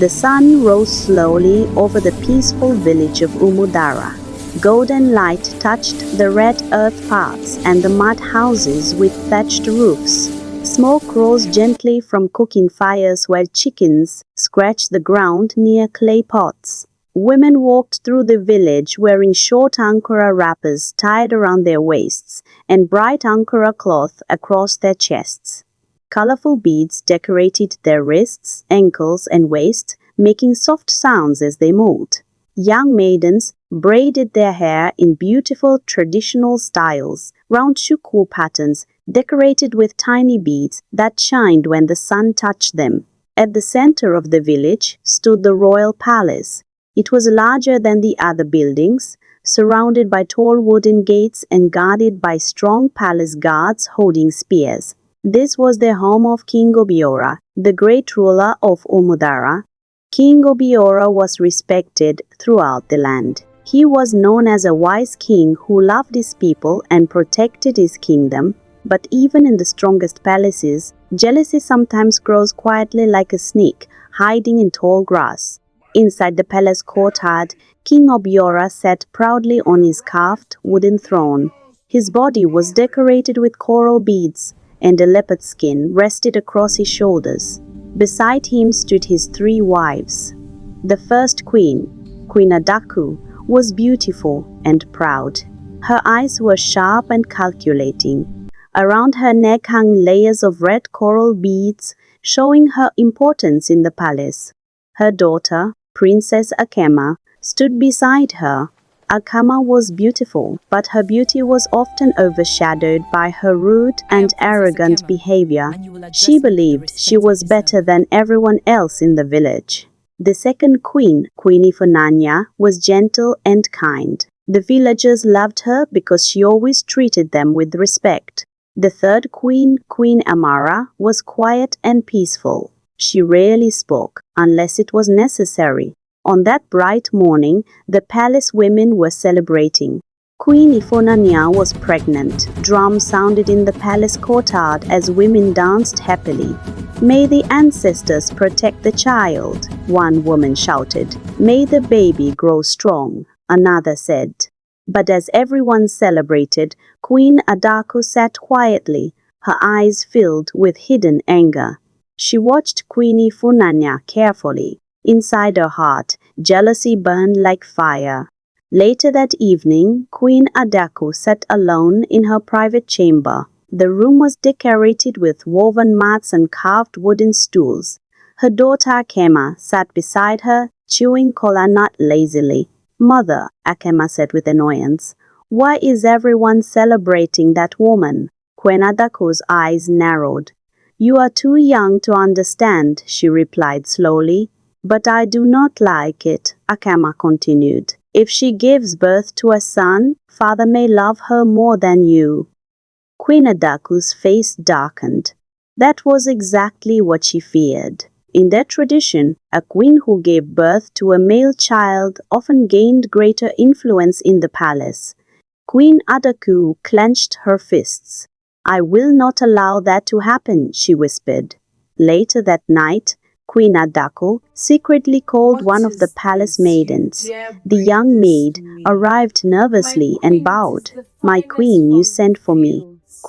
The sun rose slowly over the peaceful village of Umudara. Golden light touched the red earth paths and the mud houses with thatched roofs. Smoke rose gently from cooking fires while chickens scratched the ground near clay pots. Women walked through the village wearing short ankara wrappers tied around their waists and bright ankara cloth across their chests. Colorful beads decorated their wrists, ankles, and waist, making soft sounds as they moved. Young maidens braided their hair in beautiful traditional styles, round shukwu patterns decorated with tiny beads that shined when the sun touched them. At the center of the village stood the royal palace. It was larger than the other buildings, surrounded by tall wooden gates and guarded by strong palace guards holding spears. This was the home of King Obiora, the great ruler of Umudara. King Obiora was respected throughout the land. He was known as a wise king who loved his people and protected his kingdom. But even in the strongest palaces, jealousy sometimes grows quietly like a snake, hiding in tall grass. Inside the palace courtyard, King Obiora sat proudly on his carved wooden throne. His body was decorated with coral beads, and a leopard skin rested across his shoulders. Beside him stood his 3 wives. The first queen, Queen Adaku, was beautiful and proud. Her eyes were sharp and calculating. Around her neck hung layers of red coral beads, showing her importance in the palace. Her daughter, Princess Akema, stood beside her. Akama was beautiful, but her beauty was often overshadowed by her rude and arrogant behavior. She believed she was better than everyone else in the village. The second queen, Queen Ifunanya, was gentle and kind. The villagers loved her because she always treated them with respect. The third queen, Queen Amara, was quiet and peaceful. She rarely spoke, unless it was necessary. On that bright morning, the palace women were celebrating. Queen Ifunanya was pregnant. Drums sounded in the palace courtyard as women danced happily. "May the ancestors protect the child," one woman shouted. "May the baby grow strong," another said. But as everyone celebrated, Queen Adaku sat quietly, her eyes filled with hidden anger. She watched Queen Ifunanya carefully. Inside her heart, jealousy burned like fire. Later that evening, Queen Adaku sat alone in her private chamber. The room was decorated with woven mats and carved wooden stools. Her daughter Akema sat beside her, chewing kola nut lazily. "Mother," Akema said with annoyance, "why is everyone celebrating that woman?" Queen Adaku's eyes narrowed. "You are too young to understand," she replied slowly. "But I do not like it," Akama continued. "If she gives birth to a son, father may love her more than you." Queen Adaku's face darkened. That was exactly what she feared. In their tradition, a queen who gave birth to a male child often gained greater influence in the palace. Queen Adaku clenched her fists. "I will not allow that to happen," she whispered. Later that night, Queen Adaku secretly called one of the palace maidens. The young maid arrived nervously and bowed. "My queen, you sent for me."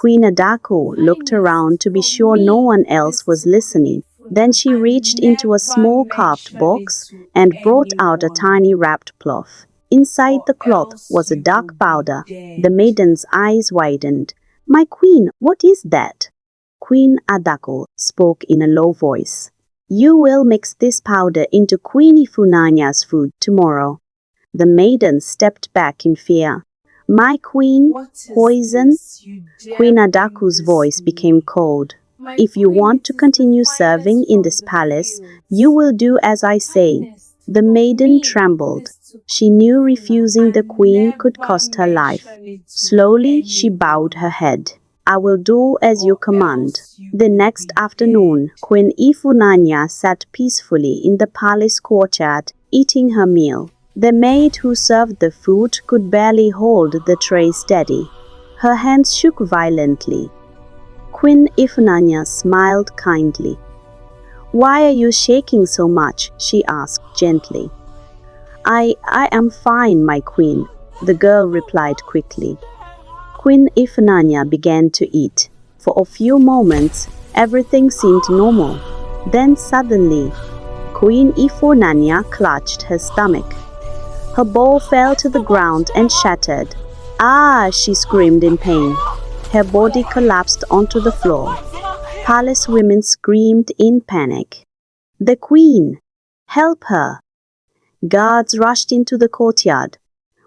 Queen Adaku looked around to be sure no one else was listening. Then she reached into a small carved box and brought out a tiny wrapped cloth. Inside the cloth was a dark powder. The maiden's eyes widened. "My queen, what is that?" Queen Adaku spoke in a low voice. "You will mix this powder into Queen Ifunanya's food tomorrow." The maiden stepped back in fear. "My queen, poison?" Queen Adaku's voice became cold. "If you want to continue serving in this palace, you will do as I say." The maiden trembled. She knew refusing the queen could cost her life. Slowly, she bowed her head. "I will do as you command." The next afternoon, Queen Ifunanya sat peacefully in the palace courtyard, eating her meal. The maid who served the food could barely hold the tray steady. Her hands shook violently. Queen Ifunanya smiled kindly. "Why are you shaking so much?" she asked gently. I am fine, my queen," the girl replied quickly. Queen Ifunanya began to eat. For a few moments, everything seemed normal. Then suddenly, Queen Ifunanya clutched her stomach. Her bowl fell to the ground and shattered. "Ah!" she screamed in pain. Her body collapsed onto the floor. Palace women screamed in panic. "The queen! Help her!" Guards rushed into the courtyard.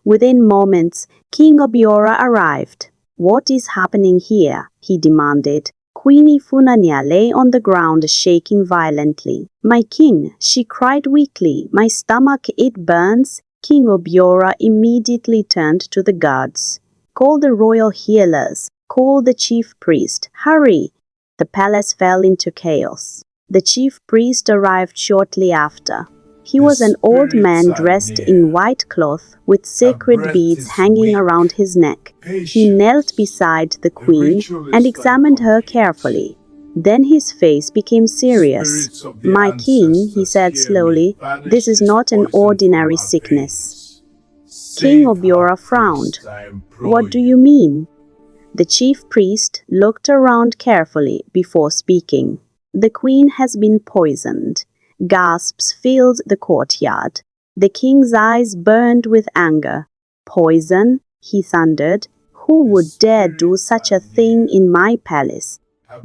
Within moments, King Obiora arrived. "What is happening here?" he demanded. Queen Ifunanya lay on the ground shaking violently. "My king," she cried weakly, "my stomach, it burns." King Obiora immediately turned to the guards. "Call the royal healers. Call the chief priest. Hurry!" The palace fell into chaos. The chief priest arrived shortly after. He was an old man dressed in white cloth with sacred beads hanging around his neck. He knelt beside the queen and examined her carefully. Then his face became serious. "My king," he said slowly, "this is not an ordinary sickness." King Obiora frowned. "What do you mean?" The chief priest looked around carefully before speaking. "The queen has been poisoned." Gasps filled the courtyard. The king's eyes burned with anger. "Poison?" he thundered. "Who would dare do such a thing in my palace?"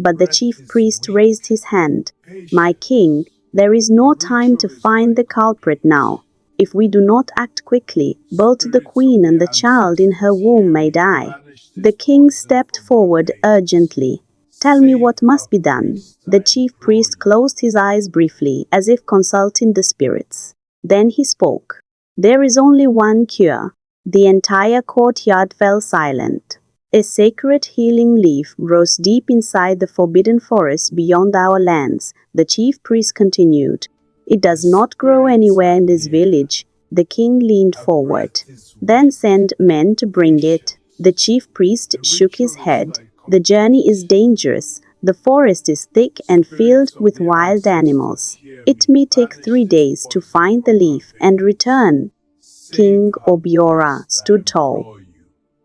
But the chief priest raised his hand. "My king, there is no time to find the culprit now. If we do not act quickly, both the queen and the child in her womb may die." The king stepped forward urgently. "Tell me what must be done." The chief priest closed his eyes briefly, as if consulting the spirits. Then he spoke. "There is only one cure." The entire courtyard fell silent. A sacred healing leaf rose deep inside the forbidden forest beyond our lands. The chief priest continued. "It does not grow anywhere in this village." The king leaned forward. "Then send men to bring it." The chief priest shook his head. "The journey is dangerous. The forest is thick and filled with wild animals. It may take 3 days to find the leaf and return." King Obiora stood tall.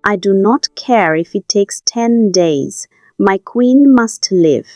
"I do not care if it takes 10 days. My queen must live."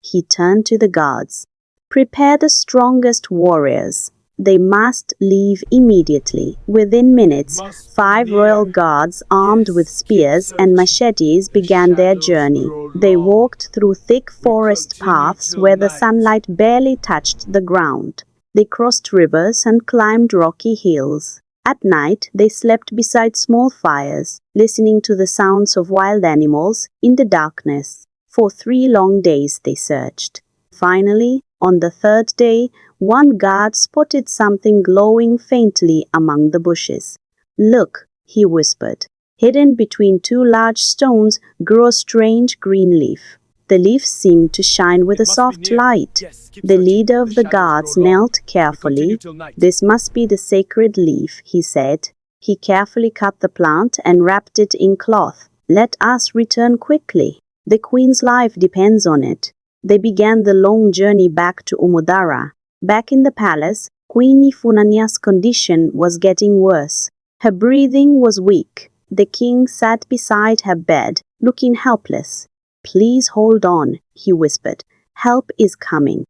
He turned to the guards. "Prepare the strongest warriors. They must leave immediately." Within minutes, 5 royal guards armed with spears and machetes began their journey. They walked through thick forest paths where the sunlight barely touched the ground. They crossed rivers and climbed rocky hills. At night, they slept beside small fires, listening to the sounds of wild animals in the darkness. For 3 long days they searched. Finally, on the 3rd day, one guard spotted something glowing faintly among the bushes. "Look," he whispered. Hidden between 2 large stones grew a strange green leaf. The leaf seemed to shine with a soft light. The leader of the guards knelt carefully. "This must be the sacred leaf," he said. He carefully cut the plant and wrapped it in cloth. "Let us return quickly. The queen's life depends on it." They began the long journey back to Umudara. Back in the palace, Queen Ifunanya's condition was getting worse. Her breathing was weak. The king sat beside her bed, looking helpless. "Please hold on," he whispered. "Help is coming."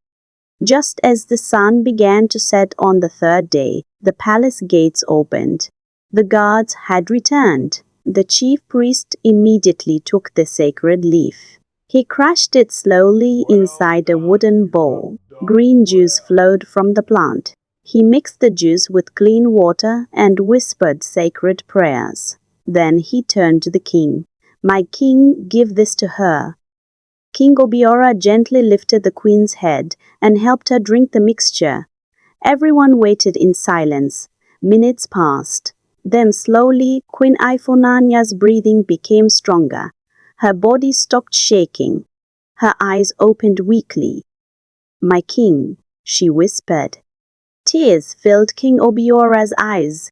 Just as the sun began to set on the 3rd day, the palace gates opened. The guards had returned. The chief priest immediately took the sacred leaf. He crushed it slowly inside a wooden bowl. Green juice flowed from the plant. He mixed the juice with clean water and whispered sacred prayers. Then he turned to the king. "My king, give this to her." King Obiora gently lifted the queen's head and helped her drink the mixture. Everyone waited in silence. Minutes passed. Then slowly, Queen Ifunanya's breathing became stronger. Her body stopped shaking. Her eyes opened weakly. "My king," she whispered. Tears filled King Obiora's eyes.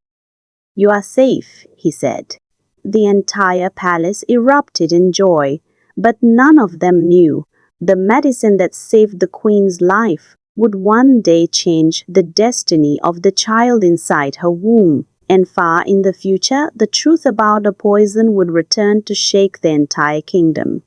"You are safe," he said. The entire palace erupted in joy, but none of them knew the medicine that saved the queen's life would one day change the destiny of the child inside her womb. And far in the future, the truth about the poison would return to shake the entire kingdom.